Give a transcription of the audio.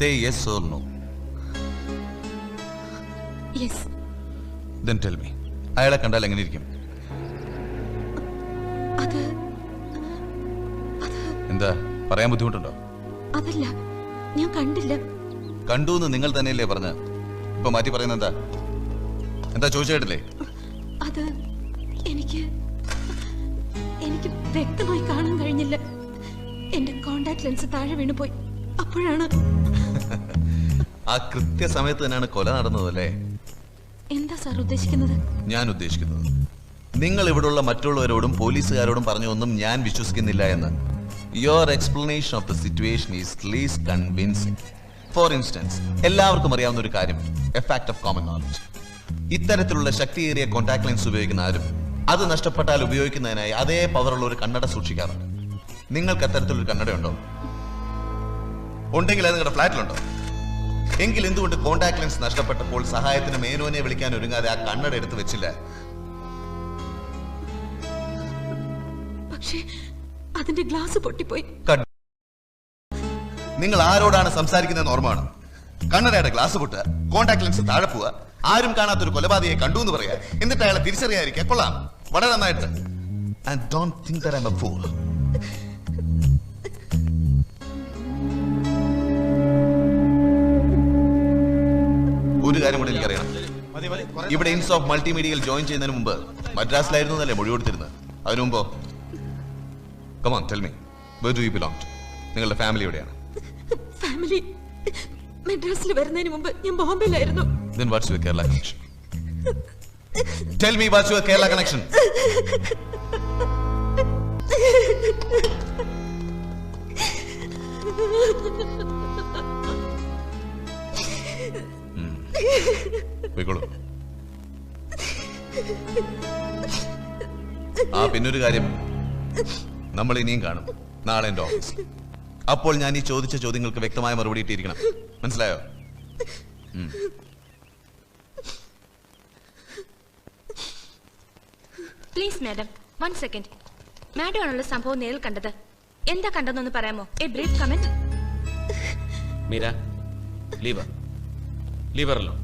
Say yes or no. Yes. Then tell me. അയാളെ കണ്ടാൽ എങ്ങനെ ഇരിക്കും? എന്താ പറയാൻ ബുദ്ധിമുട്ടുണ്ടോ? അതല്ല, ഞാൻ കണ്ടില്ല. കണ്ടു എന്ന് നിങ്ങൾ തന്നെയല്ലേ പറഞ്ഞ? ഇപ്പൊ മാറ്റി പറയുന്ന എന്താ? എന്താ ചോദിച്ചിട്ടില്ലേ? അത് എനിക്ക് വ്യക്തമായി കാണാൻ കഴിഞ്ഞില്ല. എന്റെ കോണ്ടാക്ട് ലെൻസ് താഴെ വീണുപോയി. അപ്പോഴാണ് ആ കൃത്യസമയത്ത് തന്നെയാണ് കൊല നടന്നതല്ലേ? എന്താ സാർ ഉദ്ദേശിക്കുന്നത്? ഞാൻ ഉദ്ദേശിക്കുന്നത് നിങ്ങൾ ഇവിടെയുള്ള മറ്റുള്ളവരോടും പോലീസുകാരോടും പറഞ്ഞൊന്നും ഞാൻ വിശ്വസിക്കുന്നില്ല എന്ന്. Your explanation of the situation is least convincing. For instance, എല്ലാവർക്കും അറിയാവുന്ന ഒരു കാര്യം, A fact of common knowledge. ഇത്തരത്തിലുള്ള ശക്തിയേറിയ കോൺടാക്ട് ലെൻസ് ഉപയോഗിക്കുന്ന ആരും അത് നഷ്ടപ്പെട്ടാൽ ഉപയോഗിക്കുന്നതിനായി അതേ പവറുള്ള ഒരു കണ്ണട സൂക്ഷിക്കാറുണ്ട്. നിങ്ങൾക്ക് അത്തരത്തിലൊരു കണ്ണട ഉണ്ടോ? ഉണ്ടെങ്കിൽ അത് നിങ്ങളുടെ ഫ്ലാറ്റിലുണ്ടോ? എങ്കിൽ എന്തുകൊണ്ട് കോൺടാക്ട് ലെൻസ് നഷ്ടപ്പെട്ടപ്പോൾ സഹായത്തിന് മേനോനെ വിളിക്കാൻ ഒരുങ്ങാതെ ആ കണ്ണട എടുത്ത് വെച്ചില്ല? പക്ഷേ അതിന്റെ ഗ്ലാസ് പൊട്ടിപ്പോയി. നിങ്ങൾ ആരോടാണ് സംസാരിക്കുന്നതെന്ന് ഓർമ്മയാണ്. കണ്ണടയുടെ ഗ്ലാസ് പൊട്ടുക, കോൺടാക്ട് ലെൻസ് താഴെ പോവുക, ആരും കാണാത്തൊരു കൊലപാതകയെ കണ്ടു എന്ന് പറയാ, എന്നിട്ട് അയാളെ തിരിച്ചറിയാതിരിക്കുക. കൊള്ളാം, വളരെ നന്നായിട്ട്. And don't think that I'm a fool. ഒരു കാര്യം കൂടെ എനിക്കറിയണം. ഇവിടെ ഇൻസ് ഓഫ് മൾട്ടിമീഡിയയിൽ ജോയിൻ ചെയ്യുന്നതിന് മുമ്പ് മദ്രാസിലായിരുന്നു എന്നല്ലേ മൊഴി കൊടുത്തിരുന്നത്? അതിനു മുമ്പോ? Come on, tell me. Where do you belong to? നിങ്ങളുടെ ഫാമിലി എവിടെയാണ്? ഫാമിലി മദ്രാസിൽ വരുന്നതിന് മുമ്പ് ഞാൻ ബോംബെയിലായിരുന്നു. Then what's your Kerala connection? Tell me what's your Kerala connection? പോയിക്കോളൂ. ആ പിന്നൊരു കാര്യം, നമ്മൾ ഇനിയും കാണും നാളെ എന്റെ ഓഫീസിൽ. അപ്പോൾ ഞാൻ ഈ ചോദിച്ച ചോദ്യങ്ങൾക്ക് വ്യക്തമായ മറുപടി ഇട്ടിരിക്കണം. മനസ്സിലായോ? Please madam, 1 second. മാഡം ആണല്ലോ സംഭവം നേരിൽ കണ്ടത്. എന്താ കണ്ടെന്നൊന്ന് പറയാമോ? A brief comment. Meera, leave her alone.